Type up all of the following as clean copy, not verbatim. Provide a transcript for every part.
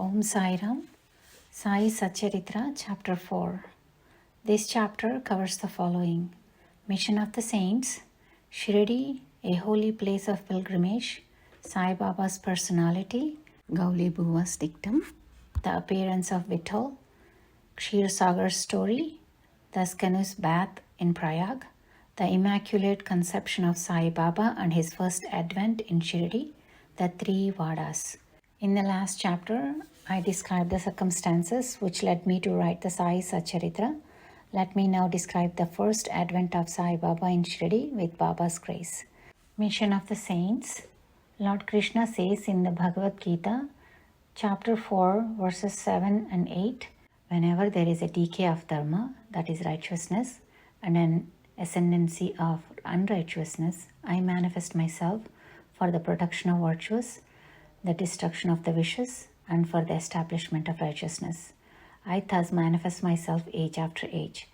Om Sai Ram, Sai Satcharitra, Chapter 4. This chapter covers the following: Mission of the Saints, Shirdi, a holy place of pilgrimage, Sai Baba's personality, Gauli Buva's dictum, the appearance of Vittal, Kshir Sagar's story, the Skanu's bath in Prayag, the Immaculate Conception of Sai Baba and his first advent in Shirdi, the three Vadas. In the last chapter, I described the circumstances which led me to write the Sai Satcharitra. Let me now describe the first advent of Sai Baba in Shirdi with Baba's grace. Mission of the Saints. Lord Krishna says in the Bhagavad Gita, chapter 4, verses 7 and 8, whenever there is a decay of dharma, that is righteousness, and an ascendancy of unrighteousness, I manifest myself for the protection of virtues, the destruction of the vicious, and for the establishment of righteousness. I thus manifest myself age after age.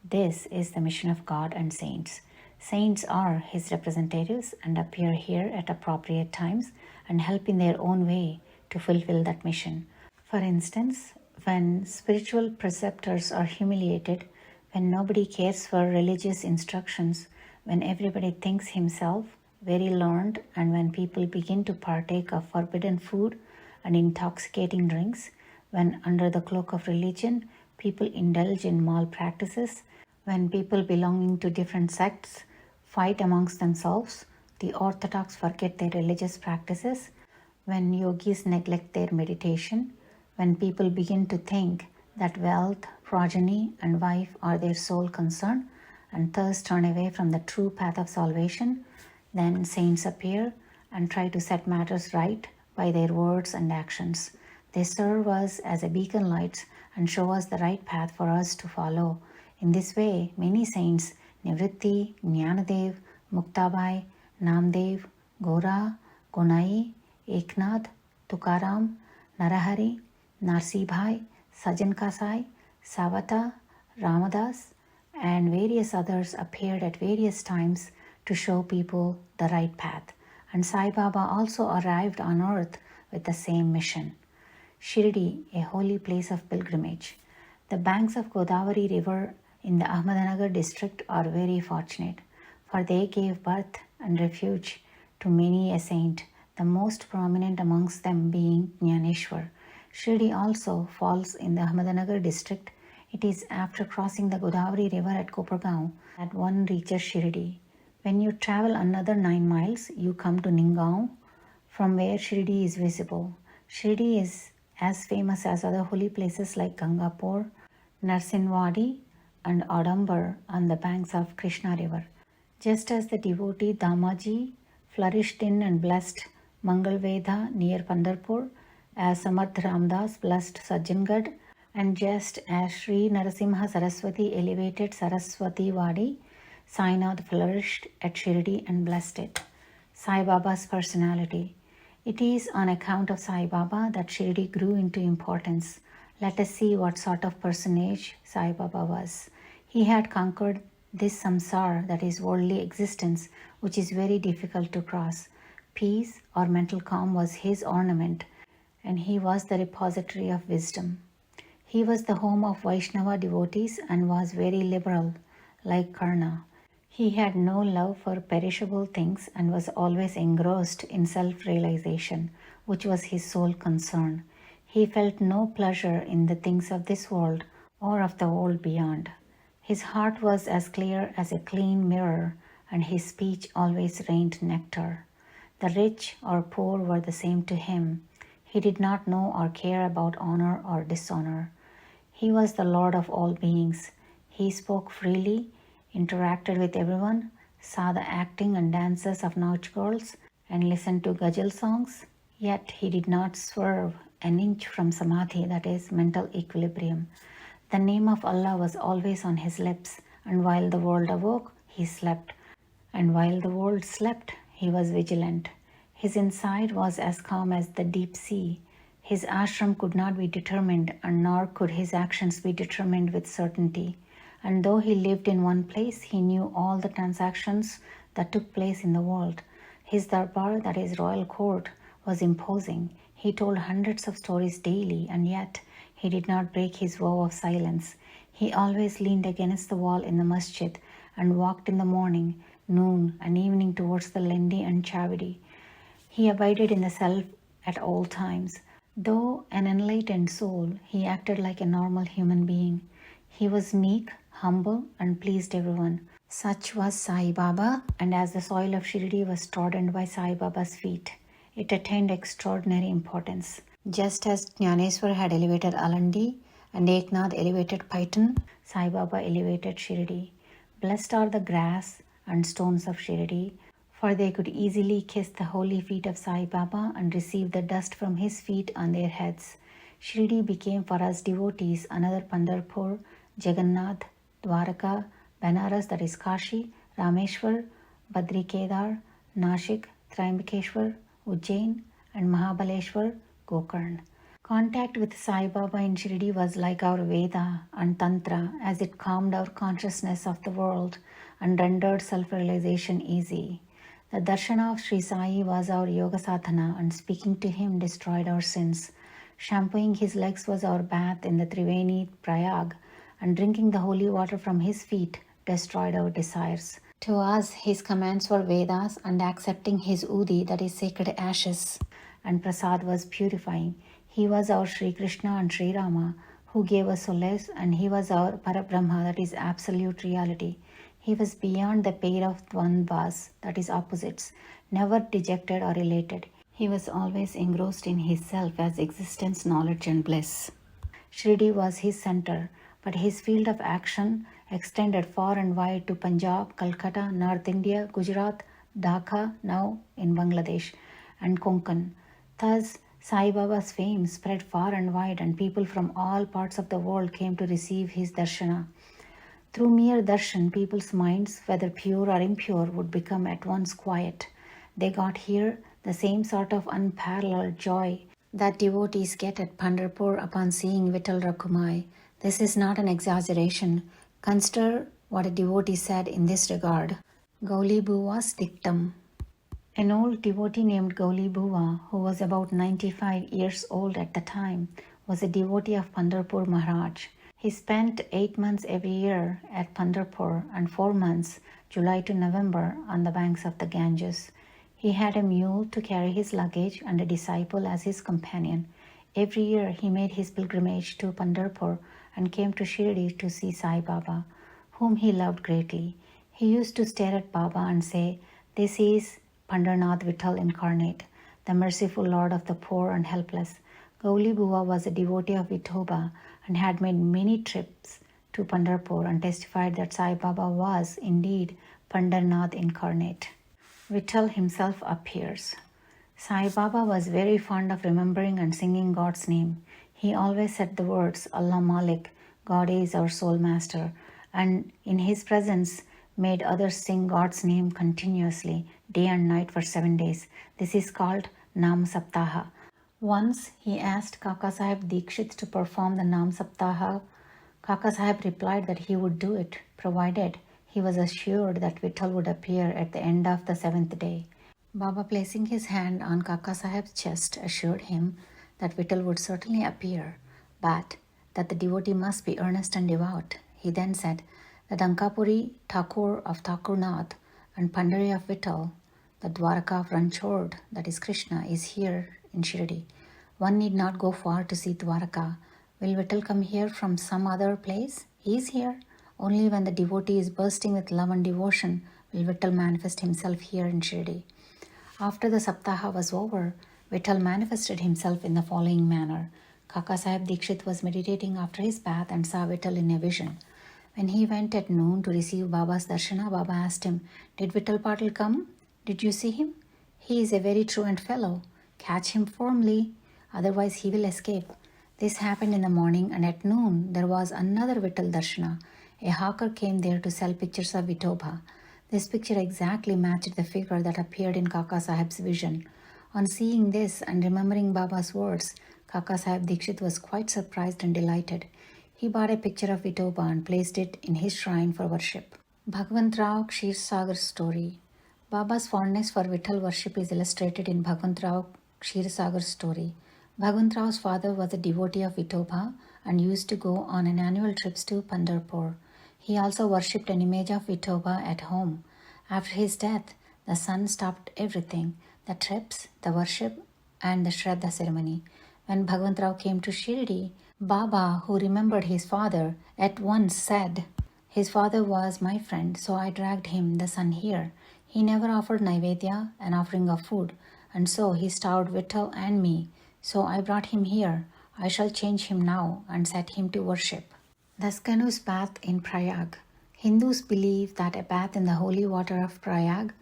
This is the mission of God and saints. Saints are his representatives and appear here at appropriate times and help in their own way to fulfill that mission. For instance, when spiritual preceptors are humiliated, when nobody cares for religious instructions, when everybody thinks himself very learned, and when people begin to partake of forbidden food and intoxicating drinks, when under the cloak of religion people indulge in malpractices, when people belonging to different sects fight amongst themselves, the orthodox forget their religious practices, when yogis neglect their meditation, when people begin to think that wealth, progeny, and wife are their sole concern and thus turn away from the true path of salvation, then saints appear and try to set matters right by their words and actions. They serve us as a beacon lights and show us the right path for us to follow. In this way, many saints, Nivritti, Jnanadev, Muktabai, Namdev, Gora, Gonai, Eknath, Tukaram, Narahari, Narsibhai, Sajan Kasai, Savata, Ramadas, and various others appeared at various times to show people the right path. And Sai Baba also arrived on earth with the same mission. Shirdi, a holy place of pilgrimage. The banks of Godavari River in the Ahmednagar district are very fortunate, for they gave birth and refuge to many a saint, the most prominent amongst them being Jnaneshwar. Shirdi also falls in the Ahmednagar district. It is after crossing the Godavari River at Kopargaon that one reaches Shirdi. When you travel another 9 miles, you come to Ningaon, from where Shirdi is visible. Shirdi is as famous as other holy places like Gangapur, Narsinwadi, and Adambar on the banks of Krishna River. Just as the devotee Damaji flourished in and blessed Mangalveda near Pandarpur, as Samarth Ramdas blessed Sajjangad, and just as Sri Narasimha Saraswati elevated Saraswati Wadi, Sainath flourished at Shirdi and blessed it. Sai Baba's personality. It is on account of Sai Baba that Shirdi grew into importance. Let us see what sort of personage Sai Baba was. He had conquered this samsara, that is worldly existence, which is very difficult to cross. Peace or mental calm was his ornament, and he was the repository of wisdom. He was the home of Vaishnava devotees and was very liberal, like Karna. He had no love for perishable things and was always engrossed in self-realization, which was his sole concern. He felt no pleasure in the things of this world or of the world beyond. His heart was as clear as a clean mirror, and his speech always rained nectar. The rich or poor were the same to him. He did not know or care about honor or dishonor. He was the Lord of all beings. He spoke freely, interacted with everyone, saw the acting and dances of Nautch girls, and listened to ghazal songs, yet he did not swerve an inch from samadhi, that is, mental equilibrium. The name of Allah was always on his lips, and while the world awoke, he slept, and while the world slept, he was vigilant. His inside was as calm as the deep sea. His ashram could not be determined, and nor could his actions be determined with certainty. And though he lived in one place, he knew all the transactions that took place in the world. His darbar, that is royal court, was imposing. He told hundreds of stories daily, and yet he did not break his vow of silence. He always leaned against the wall in the masjid and walked in the morning, noon, and evening towards the Lendi and Chavidi. He abided in the self at all times. Though an enlightened soul, he acted like a normal human being. He was meek, humble, and pleased everyone. Such was Sai Baba, and as the soil of Shirdi was trodden by Sai Baba's feet, it attained extraordinary importance. Just as Jnaneswar had elevated Alandi and Eknath elevated Paitan, Sai Baba elevated Shirdi. Blessed are the grass and stones of Shirdi, for they could easily kiss the holy feet of Sai Baba and receive the dust from his feet on their heads. Shirdi became for us devotees another Pandharpur, Jagannath, Dwaraka, Banaras, that is Kashi, Rameshwar, Badri Kedar, Nashik, Trimbakeshwar, Ujjain, and Mahabaleshwar, Gokarn. Contact with Sai Baba in Shirdi was like our Veda and Tantra, as it calmed our consciousness of the world and rendered self-realization easy. The darshana of Sri Sai was our yoga sadhana, and speaking to him destroyed our sins. Shampooing his legs was our bath in the Triveni Prayag, and drinking the holy water from his feet destroyed our desires. To us, his commands were Vedas, and accepting his Udi, that is sacred ashes, and Prasad was purifying. He was our Sri Krishna and Sri Rama, who gave us solace, and he was our Parabrahma, that is absolute reality. He was beyond the pair of dvandvas, that is opposites, never dejected or elated. He was always engrossed in his self as existence, knowledge, and bliss. Shirdi was his center, but his field of action extended far and wide to Punjab, Calcutta, North India, Gujarat, Dhaka, now in Bangladesh, and Konkan. Thus, Sai Baba's fame spread far and wide, and people from all parts of the world came to receive his darshana. Through mere darshan, people's minds, whether pure or impure, would become at once quiet. They got here the same sort of unparalleled joy that devotees get at Pandharpur upon seeing Vittal Rakhumai. This is not an exaggeration. Consider what a devotee said in this regard. Gauli Buva's dictum. An old devotee named Gauli Buva, who was about 95 years old at the time, was a devotee of Pandharpur Maharaj. He spent 8 months every year at Pandharpur and 4 months, July to November, on the banks of the Ganges. He had a mule to carry his luggage and a disciple as his companion. Every year he made his pilgrimage to Pandharpur and came to Shirdi to see Sai Baba, whom he loved greatly. He used to stare at Baba and say, "This is Pandarnath Vittal incarnate, the merciful Lord of the poor and helpless." Gauli Buva was a devotee of Vithoba and had made many trips to Pandharpur and testified that Sai Baba was indeed Pandarnath incarnate. Vittal himself appears. Sai Baba was very fond of remembering and singing God's name. He always said the words, Allah Malik, God is our soul master, and in his presence made others sing God's name continuously, day and night for 7 days. This is called Nam Saptaha. Once he asked Kaka Sahib Dikshit to perform the Nam Saptaha. Kaka Sahib replied that he would do it, provided he was assured that Vittal would appear at the end of the 7th day. Baba, placing his hand on Kaka Sahib's chest, assured him that Vittal would certainly appear, but that the devotee must be earnest and devout. He then said, "The Dankapuri Thakur of Thakurnath and Pandari of Vittal, the Dwaraka of Ranchod, that is Krishna, is here in Shirdi. One need not go far to see Dwaraka. Will Vittal come here from some other place? He is here. Only when the devotee is bursting with love and devotion will Vittal manifest himself here in Shirdi." After the Saptaha was over, Vittal manifested himself in the following manner. Kaka Sahib Dikshit was meditating after his bath and saw Vittal in a vision. When he went at noon to receive Baba's darshana, Baba asked him, "Did Vittal Patil come? Did you see him? He is a very truant fellow. Catch him firmly, otherwise he will escape." This happened in the morning, and at noon there was another Vittal darshana. A hawker came there to sell pictures of Vithoba. This picture exactly matched the figure that appeared in Kaka Sahib's vision. On seeing this and remembering Baba's words, Kaka Sahib Dikshit was quite surprised and delighted. He bought a picture of Vithoba and placed it in his shrine for worship. Bhagwant Rao Ksheersagar's story. Baba's fondness for Vittal worship is illustrated in Bhagwant Rao Ksheersagar's story. Bhagwantrau's father was a devotee of Vithoba and used to go on an annual trips to Pandharpur. He also worshipped an image of Vithoba at home. After his death, the son stopped everything, the trips, the worship, and the Shraddha ceremony. When Bhagwantrao came to Shirdi, Baba, who remembered his father, at once said, "His father was my friend, so I dragged him, the son, here. He never offered Naivedya, an offering of food, and so he starved Vittal and me. So I brought him here. I shall change him now and set him to worship." Daskanu's bath in Prayag. Hindus believe that a bath in the holy water of Prayag,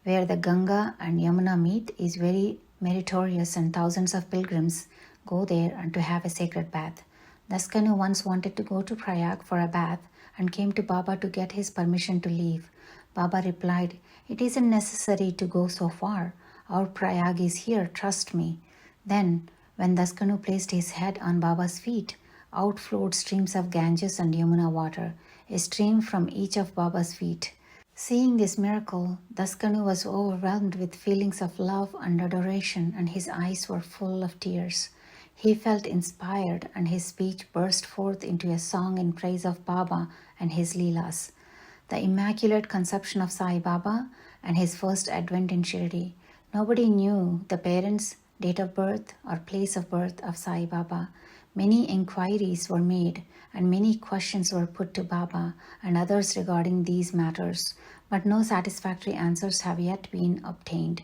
where the Ganga and Yamuna meet, is very meritorious, and thousands of pilgrims go there and to have a sacred bath. Daskanu once wanted to go to Prayag for a bath and came to Baba to get his permission to leave. Baba replied, "It isn't necessary to go so far. Our Prayag is here, trust me." Then, when Daskanu placed his head on Baba's feet, out flowed streams of Ganges and Yamuna water, a stream from each of Baba's feet. Seeing this miracle, Daskanu was overwhelmed with feelings of love and adoration, and his eyes were full of tears. He felt inspired, and his speech burst forth into a song in praise of Baba and his Leelas. The Immaculate Conception of Sai Baba and his first advent in Shirdi. Nobody knew the parents, date of birth, or place of birth of Sai Baba. Many inquiries were made and many questions were put to Baba and others regarding these matters, but no satisfactory answers have yet been obtained.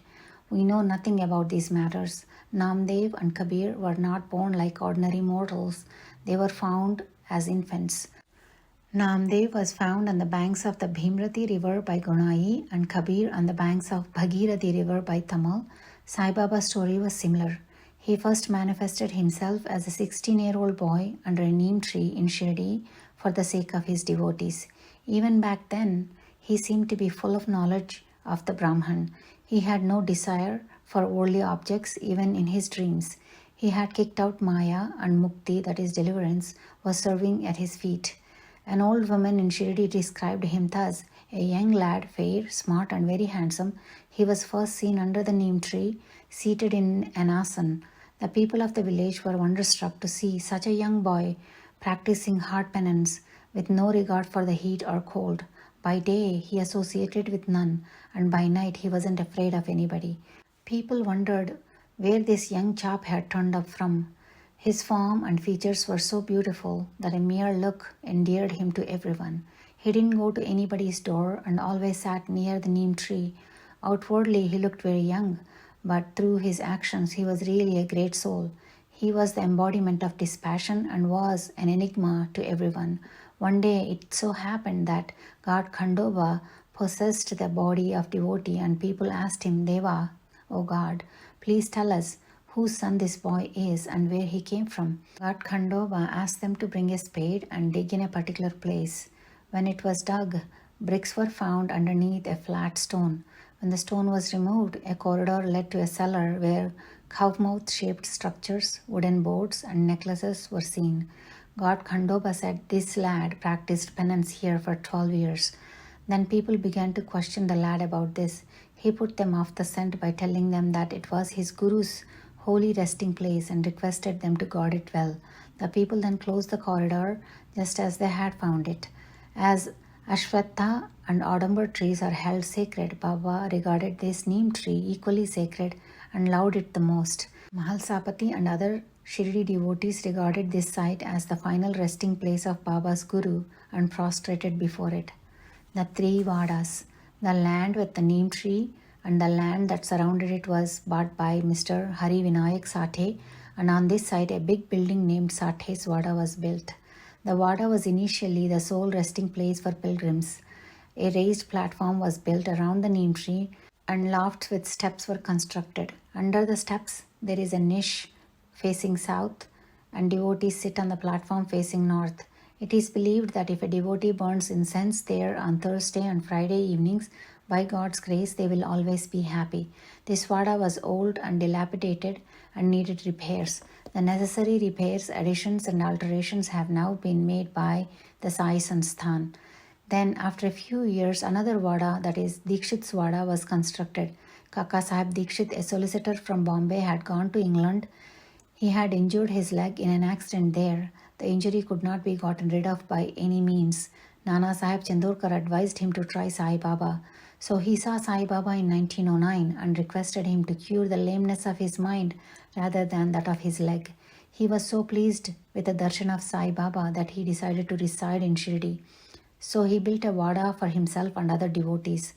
We know nothing about these matters. Namdev and Kabir were not born like ordinary mortals. They were found as infants. Namdev was found on the banks of the Bhimrati river by Gunai and Kabir on the banks of Bhagirathi river by Tamal. Sai Baba's story was similar. He first manifested himself as a 16-year-old boy under a neem tree in Shirdi for the sake of his devotees. Even back then, he seemed to be full of knowledge of the Brahman. He had no desire for worldly objects even in his dreams. He had kicked out Maya, and Mukti, that is deliverance, was serving at his feet. An old woman in Shirdi described him thus: a young lad, fair, smart, and very handsome. He was first seen under the neem tree, seated in an asan. The people of the village were wonderstruck to see such a young boy practicing hard penance with no regard for the heat or cold. By day he associated with none, and by night he wasn't afraid of anybody. People wondered where this young chap had turned up from. His form and features were so beautiful that a mere look endeared him to everyone. He didn't go to anybody's door and always sat near the neem tree. Outwardly he looked very young, but through his actions he was really a great soul. He was the embodiment of dispassion and was an enigma to everyone. One day it so happened that God Khandoba possessed the body of devotee, and people asked him, "Deva, O God, please tell us whose son this boy is and where he came from." God Khandoba asked them to bring a spade and dig in a particular place. When it was dug, bricks were found underneath a flat stone. When the stone was removed, a corridor led to a cellar where cow-mouth-shaped structures, wooden boards, and necklaces were seen. God Khandoba said this lad practiced penance here for 12 years. Then people began to question the lad about this. He put them off the scent by telling them that it was his guru's holy resting place and requested them to guard it well. The people then closed the corridor just as they had found it. As Ashwatha and Audambar trees are held sacred, Baba regarded this neem tree equally sacred and loved it the most. Mahalsapati and other Shirdi devotees regarded this site as the final resting place of Baba's Guru and prostrated before it. The three Vadas, the land with the neem tree and the land that surrounded it, was bought by Mr. Hari Vinayak Sathe, and on this site a big building named Sathe's Vada was built. The Vada was initially the sole resting place for pilgrims. A raised platform was built around the neem tree and lofts with steps were constructed. Under the steps there is a niche facing south, and devotees sit on the platform facing north. It is believed that if a devotee burns incense there on Thursday and Friday evenings, by God's grace they will always be happy. This Vada was old and dilapidated and needed repairs. The necessary repairs, additions, and alterations have now been made by the Sai Sansthan. Then, after a few years, another Vada, that is Dikshit's Vada, was constructed. Kaka Sahib Dikshit, a solicitor from Bombay, had gone to England. He had injured his leg in an accident there. The injury could not be gotten rid of by any means. Nana Sahib Chandorkar advised him to try Sai Baba. So he saw Sai Baba in 1909 and requested him to cure the lameness of his mind rather than that of his leg. He was so pleased with the darshan of Sai Baba that he decided to reside in Shirdi. So he built a vada for himself and other devotees.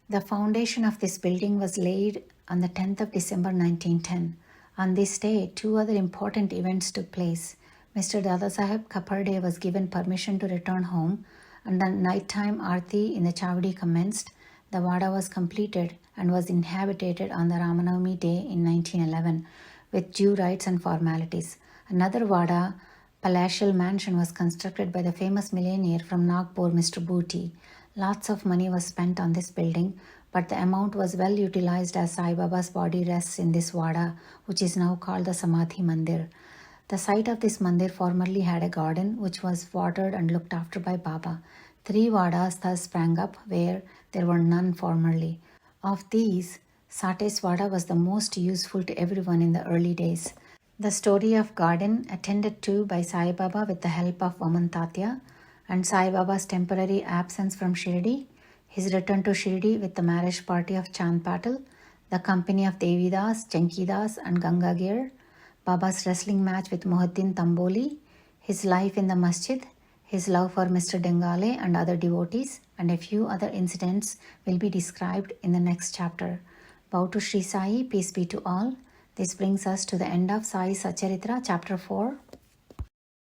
The foundation of this building was laid on the 10th of December 1910. On this day, two other important events took place. Mr. Dadasaheb Kaparde was given permission to return home, and the nighttime arti in the Chavadi commenced. The vada was completed and was inhabited on the Ramanavami day in 1911 with due rites and formalities. Another vada, palatial mansion, was constructed by the famous millionaire from Nagpur, Mr. Booty. Lots of money was spent on this building, but the amount was well utilized as Sai Baba's body rests in this vada, which is now called the Samadhi Mandir. The site of this mandir formerly had a garden which was watered and looked after by Baba. 3 vadas thus sprang up where there were none formerly. Of these, Sate's vada was the most useful to everyone in the early days. The story of garden attended to by Sai Baba with the help of Vaman Tatya, and Sai Baba's temporary absence from Shirdi, his return to Shirdi with the marriage party of Chand Patil, the company of Devidas, Chankidas and Gangagir, Baba's wrestling match with Muhaddin Tamboli, his life in the masjid, his love for Mr. Dengale and other devotees, and a few other incidents will be described in the next chapter. Bow to Sri Sai, peace be to all. This brings us to the end of Sai Satcharitra, chapter 4.